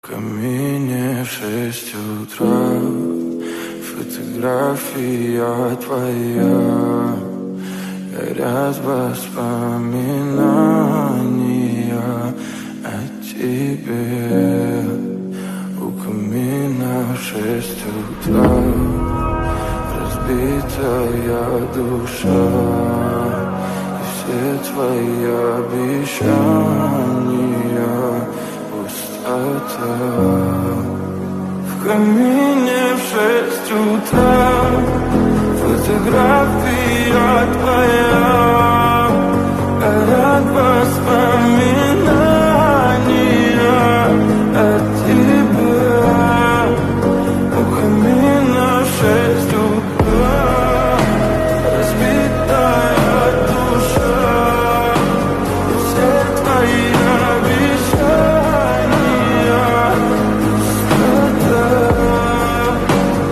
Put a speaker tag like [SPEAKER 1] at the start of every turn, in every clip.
[SPEAKER 1] камине в 6 утра, фотография твоя, горят воспоминания о тебе. У камина в 6 утра разбитая душа, и все твои обещания пустота. В камине в 6 утра фотография твоя, горят воспоминания о тебе. У камина в 6 утра разбитая душа, и все твои обещания пустота.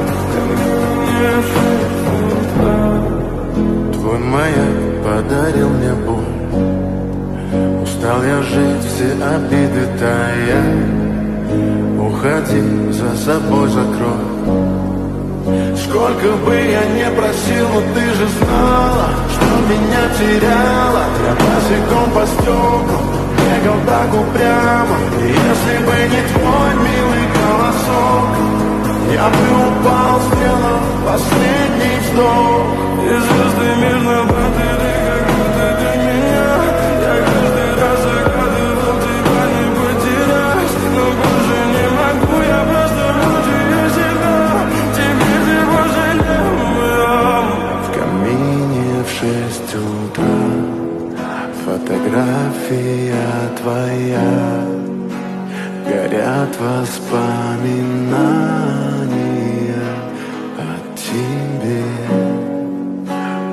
[SPEAKER 1] В камине в 6 утра. Твой маяк подарил мне боль, устал я жить, все обиды тая. Уходи, за собой закрой. Сколько бы я не просил, но ты же знала, что меня теряла. Я босиком по стеклам бегал так упрямо, и если бы не твой милый голосок, я бы упал, сделав последний вздох. И звезды мирно падали, как будто для меня. Я каждый раз загадывал тебя не потерять, но больше не могу, я просто мучаю себя. Теперь ты больше не моя. В камине в 6 утра фотография твоя, горят воспоминания о тебе.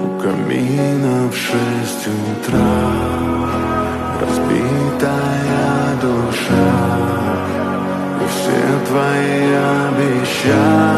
[SPEAKER 1] У камина в 6 утра разбитая душа, и все твои обещания